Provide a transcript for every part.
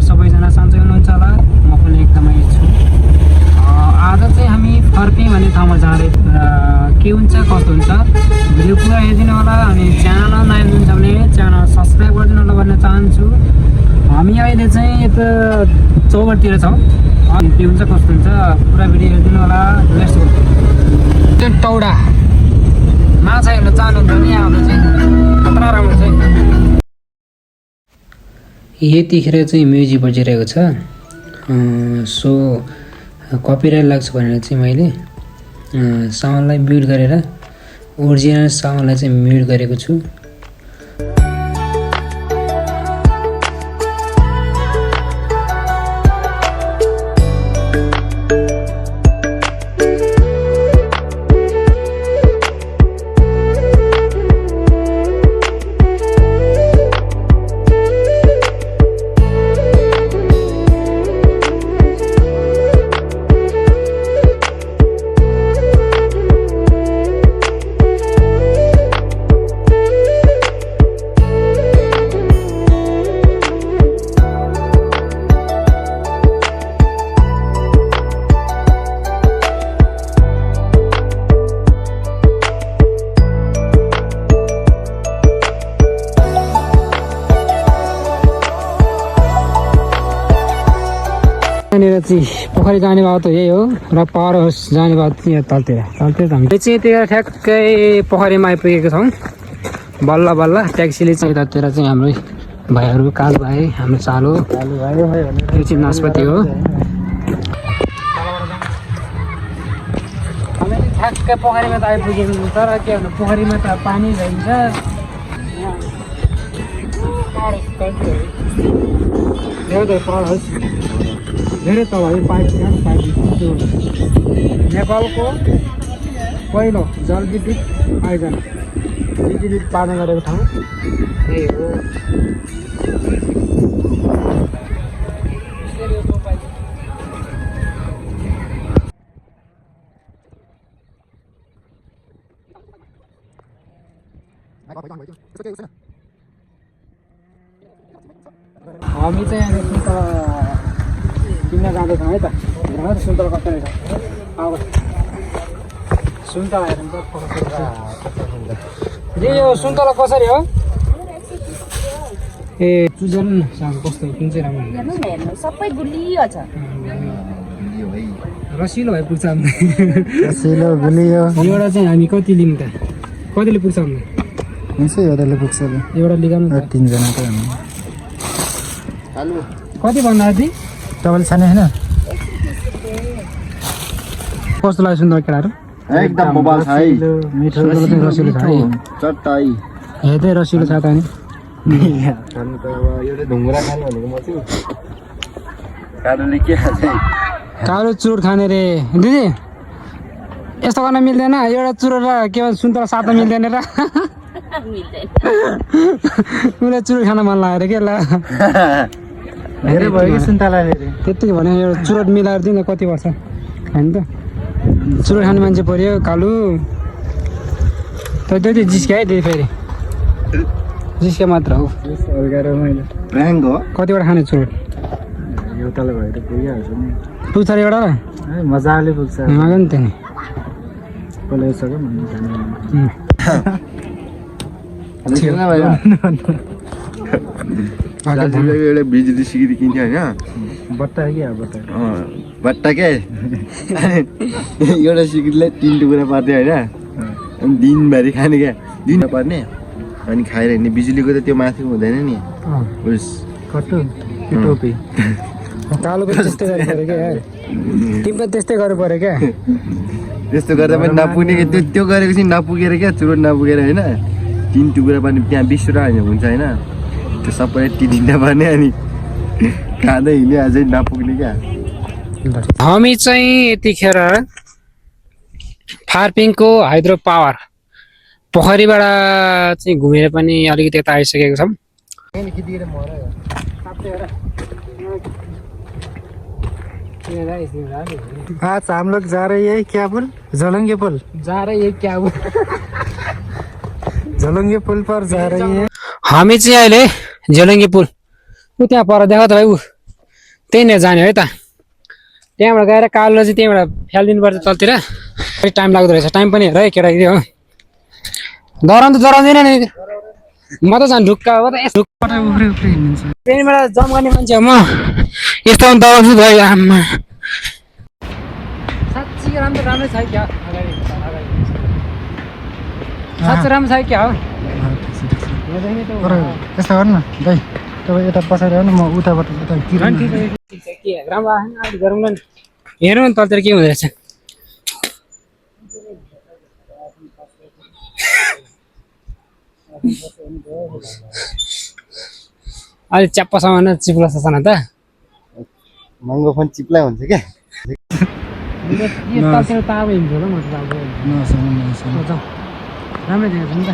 तपाईँहरू सबैजना सन्चै हुनुहुन्छ होला। म पनि एकदमै छु। आज चाहिँ हामी फर्पी भन्ने ठाउँमा जाँदै के हुन्छ कस्तो हुन्छ भिडियो पुरा हेरिदिनु होला। अनि च्यानल नयाँ हुनुहुन्छ भने च्यानल सब्सक्राइब गरिदिनु होला भन्न चाहन्छु। हामी अहिले चाहिँ यता चौबरतिर छौँ। अनि के हुन्छ कस्तो हुन्छ पुरा भिडियो हेरिदिनु होला। Let's go. टौडा माछा हेर्न चाहनुहुन्छ भने आउँदा चाहिँ खतरा राम्रो छ। यतिखेर चाहिँ म्युजिक बजिरहेको छ। सो कपिराइट लाग्छ भनेर चाहिँ मैले साउन्डलाई म्युट गरेर ओरिजिनल साउन्डलाई चाहिँ म्युट गरेको छु। यहाँनिर चाहिँ पोखरी जाने बाटो यही हो र पावर हाउस जाने बाटो यहाँ तलतिर हामीले चाहिँ त्यहाँ ठ्याक्कै पोखरीमा आइपुगेको छौँ। बल्ल बल्ल ट्याक्सीले चाहिँ यतातिर चाहिँ हाम्रो भाइहरू कालु भाइ हाम्रो चालो यो चाहिँ नास्पति हो। हामीले ठ्याक्कै पोखरीमा त आइपुग्यौँ तर के भन्नु पोखरीमा त पानी जाइन्छ। पावर हाउस धेरै तल है पाइप त्यो नेपालको पहिलो जलविद्युत आयोजना बिजुली उत्पादन गरेको ठाउँ यही हो। हामी चाहिँ यहाँ किन्न जाँदैछौँ है त। सुन्तला कस्तो रहेछ अब सुन्तला हेर्नु त यो सुन्तला कसरी हो? ए चुजन कस्तो कुन चाहिँ राम्रो सबै गुलियो छ। रसिलो भए पुग्छ रसिलो गुलियो। एउटा चाहिँ हामी कति लिउँ त? कतिले पुग्छ भन्नु? एउटाले पुग्छ एउटा लिगाउनु त 3 जना त कति भन्दा आदि डबल छ नि हैन? कस्तो लाग्यो सुन्तला केटाहरू? एकदम बबाल छ है। मिठो रसिलो छ है। चट्टाई हेर्दै रसिलो छ त नि। खानु त अब एउटा ढुङ्ग्रा खानु भनेको म चाहिँ कालोले के खान्छ? कालो चुरोट खाने रे दिदी। यस्तो गर्न मिल्दैन एउटा चुरोट र के भन्छ सुन्तला सातो मिल्दैन र। उसलाई चुरोट खान मन लाग्यो के ल। धेरै भयो कि सुन्तला त्यतिकै भने एउटा चुरोट मिलाएर दिनु कति वर्ष होइन त। चुरोट खाने मान्छे पऱ्यो कालु त त्यति जिस्क्या है त्यही फेरि जिस्क्या मात्र हो। भ्याङ्ग हो कतिवटा खाने चुरोट एउटाले भयो त पुगिहाल्छ नि। पुग्छ र एउटा मजाले पुग्छ। माग नि त्यहाँ पलाइसक्यो दाजुले एउटा बिजुली सिक्री किन्थ्यो होइन? बट्टा कि बट्टा के एउटा सिक्रीलाई 3 टुक्रा पार्थ्यो होइन? अनि दिनभरि खाने क्या दिन पर्ने अनि खाएर हिँड्ने। बिजुलीको त त्यो माथि हुँदैन नि उस कटु टोपी कालो पनि त्यस्तै गर्नु पऱ्यो क्या। तिमी पनि त्यस्तै गर्नु पऱ्यो क्या। त्यस्तो गर्दा पनि नपुग्ने त्यो गरेपछि नपुगेर क्या चुरोट नपुगेर होइन 3 टुक्रा पनि त्यहाँ 20 रुपियाँ हुन्छ होइन? त्यो सबैलाई टिडिन पर्ने अनि खाँदै हिँड्ने अझै नपुग्ने क्या। हामी चाहिँ यतिखेर फार्पिङको हाइड्रो पावर पोखरीबाट चाहिँ घुमेर पनि अलिकति यता आइसकेको छौँ। आज हम लोग जा रहे हैं क्या पुल? झोलंगे पुल जा रहे हैं क्या पुल? झोलंगे पुल पर जा रही है। हामी चाहिँ अहिले झोलङ्गे पुल ऊ त्यहाँ पर देखा त भाइ ऊ त्यहीँनिर जाने है त त्यहाँबाट गएर कालो चाहिँ त्यहाँबाट फ्यालिदिनुपर्छ तलतिर टाइम लाग्दो रहेछ टाइम पनि हेर है केटाकेटी हो डराउनु त डराउँदैन नि म त झन् ढुक्का हो त ढुक्का उफ्री उफ्री हिँड्नुहुन्छ ट्रेनबाट जम्प गर्ने मान्छे हो म यस्तो डराउँछु भयो आमा साँच्ची राम्रो छ क्या साँच्चै राम्रो छ क्या हो यस्तो गर्नु न दाइ तपाईँ यता पछाडि आउनु म उताबाट उता के राम्रो आएन अहिले गरौँ न हेरौँ न तलतिर के हुँदो रहेछ अहिले च्याप्पासँग चिप्लो ससाना त महँगो फोन चिप्ला हुन्छ क्या तलतिर त अब हिँड्छ होला म त अब राम्रै देखेको छ नि त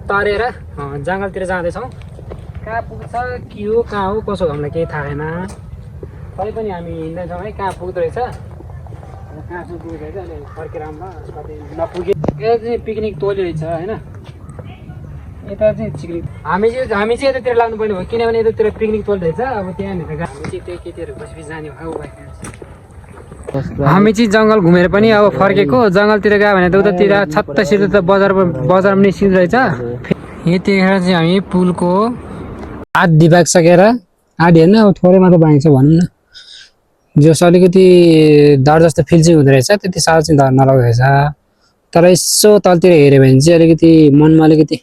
तरेर जङ्गलतिर जाँदैछौँ कहाँ पुग्छ के हो कहाँ हो कसो हामीलाई केही थाहा छैन तै पनि हामी हिँड्दैछौँ है कहाँ पुग्दो रहेछ कहाँसम्म पुग्दो रहेछ अहिले फर्केर आउँदा कतै नपुगे यो चाहिँ पिकनिक टोली रहेछ होइन यता चाहिँ पिकनिक हामी चाहिँ यतातिर लाग्नुपर्ने भयो किनभने यतातिर पिकनिक टोली रहेछ अब त्यहाँनिर हामी चाहिँ त्यो केटीहरू बसपछि जाने भयो हामी चाहिँ जङ्गल घुमेर पनि अब फर्केको जङ्गलतिर गयो भने त उतातिर छत्तसित त बजारमा निस्किँदो रहेछ यतिखेर चाहिँ हामी पुलको आधी भागिसकेर आधी होइन अब थोरै मात्र बाँकी छ भनौँ न जस अलिकति डर जस्तो फिल चाहिँ हुँदो रहेछ त्यति साह्रो चाहिँ डर नलाग्दो रहेछ तर यसो तलतिर हेऱ्यो भने चाहिँ अलिकति मनमा अलिकति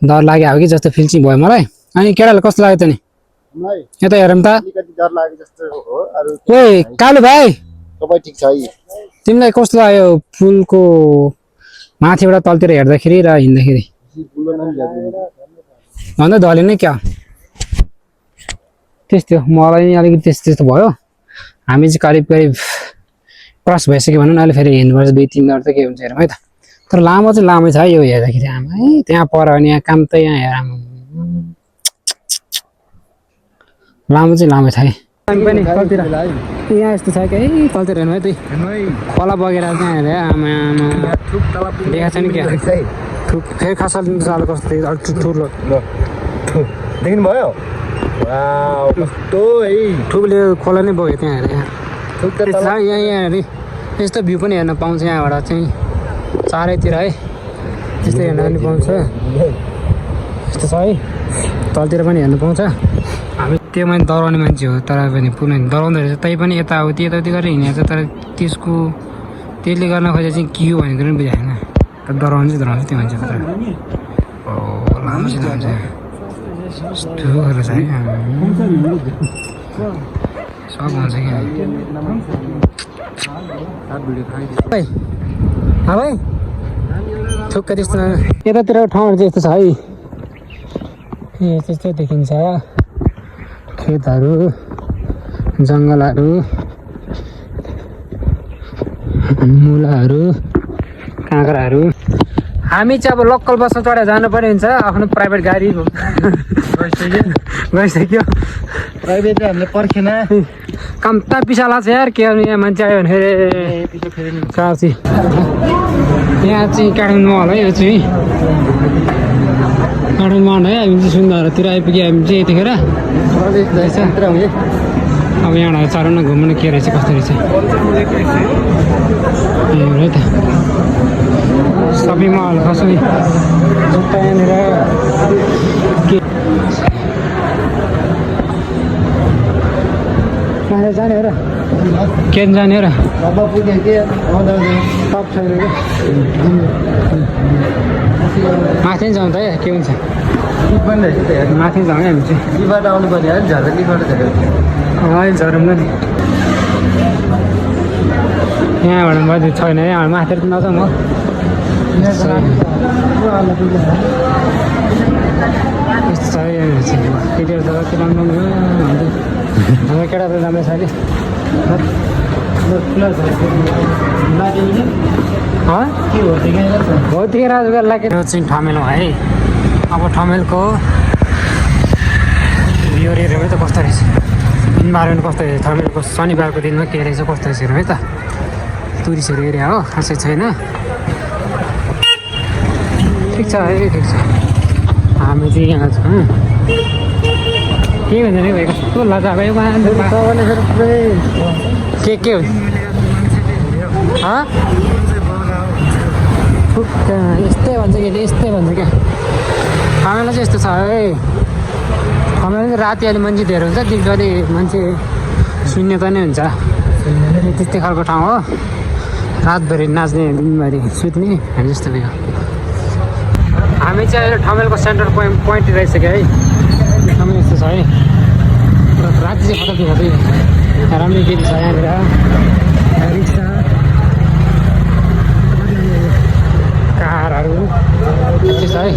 डर लाग्यो हो कि जस्तो फिल चाहिँ भयो मलाई अनि केटालाई कस्तो लाग्यो त नि यता हेरौँ त ओए कालु भाइ ठिक छ है तिमीलाई कस्तो लाग्यो पुलको माथिबाट तलतिर हेर्दाखेरि र हिँड्दाखेरि भन्दा ढलेन क्या त्यस्तो मलाई नि अलिकति त्यस्तो भयो हामी चाहिँ करिब क्रस भइसक्यो भनौँ न अहिले फेरि हिँड्नुपर्छ 2-3 मिनट त के हुन्छ हेरौँ है त तर लामो चाहिँ लामै छ है यो हेर्दाखेरि आमा है त्यहाँ पर भने यहाँ काम त यहाँ हेर लामो चाहिँ लामै छ है पनि तलतिर यहाँ यस्तो छ क्या है तलतिर हेर्नु है त्यही खोला बगेर त्यहाँ हेरे आमा देखा छ नि क्या थुप फेरि खसाल चालो कस्तो ठुलो देख्नु भयो कस्तो है ठुलो खोला नै बग्यो त्यहाँ हेरे यहाँ हेरे यस्तो भ्यू पनि हेर्न पाउँछ यहाँबाट चाहिँ चारैतिर है त्यस्तो हेर्न पनि पाउँछ यस्तो छ है तलतिर पनि हेर्नु पाउँछ हामी त्यो मान्छे डराउने मान्छे हो तर पनि पुनः डराउँदो रहेछ तै पनि यताउति गरेर हिँडेको छ तर त्यसले गर्न खोजे चाहिँ के हो भनेको पनि बुझाएन तर डराउनु चाहिँ डराउँछ त्यो मान्छे तर लामो चाहिँ लान्छ यस्तो गरेर छ है सब हुन्छ कि भाइ थुक्क त्यस्तो यतातिर ठाउँहरू चाहिँ यस्तो छ है ए त्यस्तो देखिन्छ खेतहरू जङ्गलहरू मुलाहरू काँक्राहरू हामी चाहिँ अब लोकल बसमा चढेर जानुपर्ने हुन्छ आफ्नो प्राइभेट गाडी गइसक्यो प्राइभेट हामीले पर्खेन कम्ता पिसा लाग्छ यार के गर्नु यहाँ मान्छे आयो भने फेरि काँची यहाँ चाहिँ काठमाडौँमा होला है यो चाहिँ काठमाडौँमा है हामी चाहिँ सुन्दरतिर आइपुग्यो हामी चाहिँ यतिखेर अब यहाँबाट चढौँ न घुम्नु के रहेछ कस्तो रहेछ है त सबै मल खसै जुत्ता यहाँनिर के कहाँ जाने हो र के जाने हो र माथि जाउँ त है के हुन्छ माथि जाउँ है हामी चाहिँ लिबाट आउनु पर्ने है झरेर लिबाट झरेर अहिले झरौँ न नि यहाँबाट मैले छैन है माथि त नजाउँ हो यस्तो छ यहाँनिर चाहिँ केटीहरू त कति राम्रो हाम्रो केटाहरू राम्रो छ अरे हो त्यही राजगार लाग्यो चाहिँ ठमेल हो है अब ठमेलको भ्यू हेरेर त कस्तो रहेछ दिनबार पनि कस्तो थर्मेलको शनिबारको दिनमा के रहेछ कस्तो रहेछ हेरौँ है त टुरिस्टहरू एरिया हो खासै छैन ठिक छ है ठिक छ हामी चाहिँ यहाँ छौँ के भन्छ नि भाइ कस्तो लजा भाइ के हुन्छ यस्तै भन्छ कि यस्तै भन्छ क्या हामीलाई चाहिँ यस्तो छ है हामीलाई चाहिँ राति अलि मान्छे धेरै हुन्छ दिउँसो अलि मान्छे शून्यता नै हुन्छ त्यस्तै खालको ठाउँ हो रातभरि नाच्ने दिनभरि सुत्ने हामी जस्तो भयो हामी चाहिँ अहिले ठमेलको सेन्टर पोइन्ट रहेछ है ठमेल यस्तो छ है राति चाहिँ खतरा देखाउँदै राम्रै केटी छ यहाँनिर रिक्सा कारहरू त्यस्तै छ है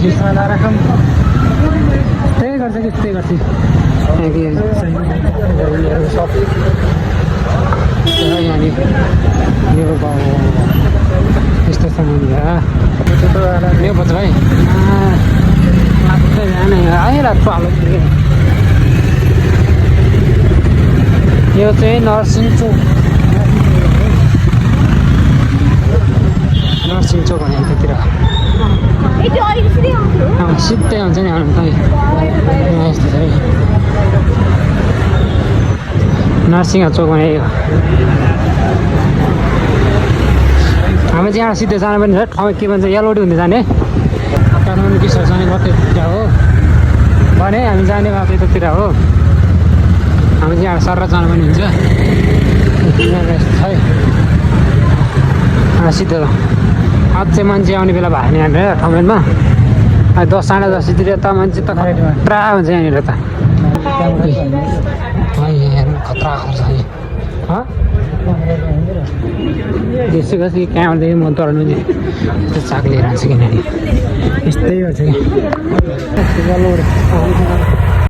त्यही गर्छ कि त्यही गर्छ यहाँनिर मेरो गाउँ यस्तो छ यो बच्चा भाइ आइरहेको आलो यो चाहिँ नर्सिङ चोक भने त्यतिर सिधै हुन्छ नि हाल्नु खै यस्तो छ है नर्सिङ चोक भने यो हामी चाहिँ यहाँ सिधै जानु पनि छ ठाउँ के भन्छ यलोडी हुँदै जाने काठमाडौँ किसो जाने बाटोतिर हो भने हामी जाने बाटो यतातिर हो हामी चाहिँ यहाँ सर जानु पनि हुन्छ है सिधै अझै मान्छे आउने बेला भयो नि यहाँनिर ठमेलमा 10 साढे 10 तिर त मान्छे त खतरा हुन्छ यहाँनिर त खतरा छ त्यसो गर्छ कहाँबाट म डराउनु नि यस्तो चाक लिएर आउँछु किनभने यस्तै गर्छ कि